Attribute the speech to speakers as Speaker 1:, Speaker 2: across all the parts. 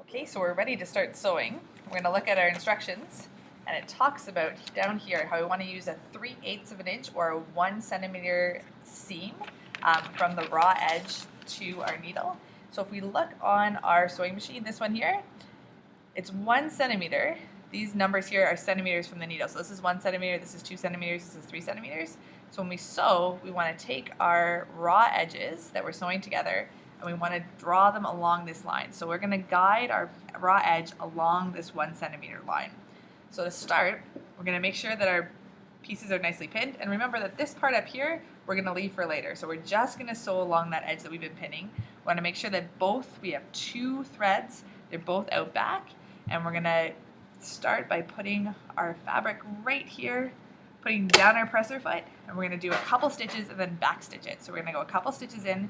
Speaker 1: Okay, so we're ready to start sewing. We're going to look at our instructions, and it talks about down here how we want to use a 3/8 of an inch or a 1 centimeter seam from the raw edge to our needle. So if we look on our sewing machine, this one here, it's 1 centimeter. These numbers here are centimeters from the needle. So this is 1 centimeter, this is 2 centimeters, this is 3 centimeters. So when we sew, we want to take our raw edges that we're sewing together and we want to draw them along this line. So we're going to guide our raw edge along this 1 centimeter line. So to start, we're going to make sure that our pieces are nicely pinned, and remember that this part up here we're going to leave for later. So we're just going to sew along that edge that we've been pinning. We want to make sure that we have 2 threads, they're both out back, and we're going to start by putting our fabric right here, putting down our presser foot, and we're going to do a couple stitches and then back stitch it. So we're going to go a couple stitches in,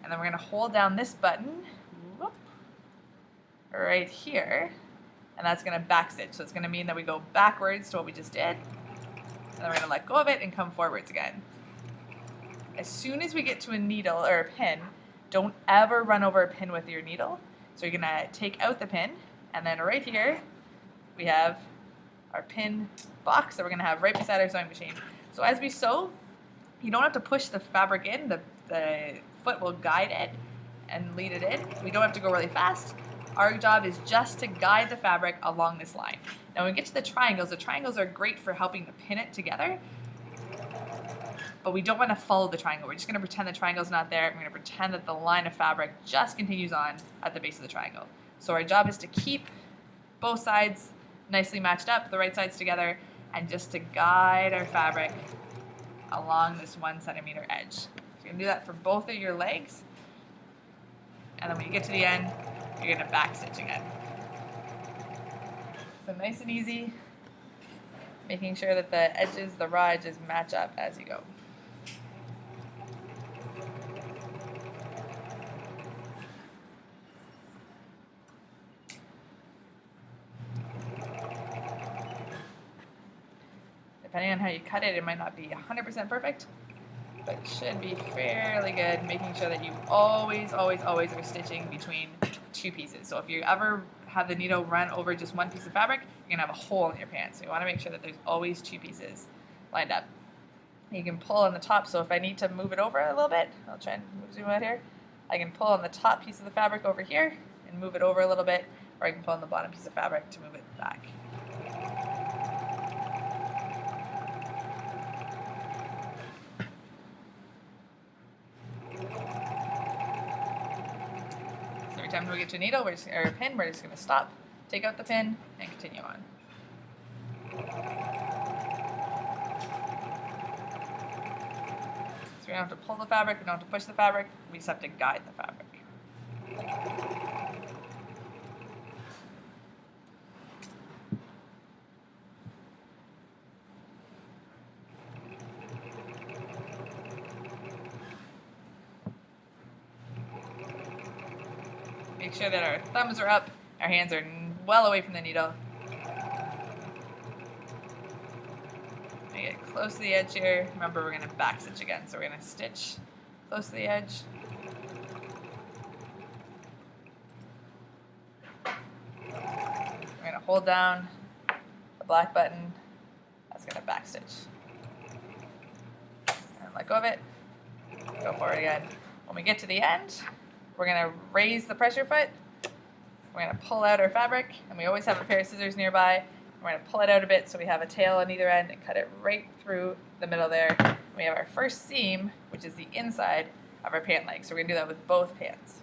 Speaker 1: and then we're going to hold down this button right here, and that's going to back stitch. So it's going to mean that we go backwards to what we just did, and then we're going to let go of it and come forwards again. As soon as we get to a needle or a pin, don't ever run over a pin with your needle. So you're going to take out the pin, and then right here we have our pin box that we're going to have right beside our sewing machine. So as we sew, you don't have to push the fabric in. The foot will guide it and lead it in. We don't have to go really fast. Our job is just to guide the fabric along this line. Now when we get to the triangles are great for helping to pin it together, but we don't want to follow the triangle. We're just going to pretend the triangle's not there. We're going to pretend that the line of fabric just continues on at the base of the triangle. So our job is to keep both sides nicely matched up, the right sides together, and just to guide our fabric along this 1 centimeter edge. So you're going to do that for both of your legs, and then when you get to the end, you're going to back stitch again. So nice and easy, making sure that the raw edges match up as you go. Depending on how you cut it, it might not be 100% perfect, but it should be fairly good, making sure that you always are stitching between 2 pieces. So if you ever have the needle run over just 1 piece of fabric, you're going to have a hole in your pants. So you want to make sure that there's always 2 pieces lined up. You can pull on the top, so if I need to move it over a little bit, I'll try and zoom out here. I can pull on the top piece of the fabric over here and move it over a little bit, or I can pull on the bottom piece of fabric to move it back. Every time we get to a needle or a pin, we're just going to stop, take out the pin, and continue on. So we don't have to pull the fabric, we don't have to push the fabric, we just have to guide the fabric. Make sure that our thumbs are up, our hands are well away from the needle. We get close to the edge here. Remember, we're going to back stitch again, so we're going to stitch close to the edge. We're going to hold down the black button. That's going to back stitch. And let go of it. Go forward again. When we get to the end, we're going to raise the pressure foot, we're going to pull out our fabric, and we always have a pair of scissors nearby. We're going to pull it out a bit so we have a tail on either end and cut it right through the middle there. We have our first seam, which is the inside of our pant leg, so we're going to do that with both pants.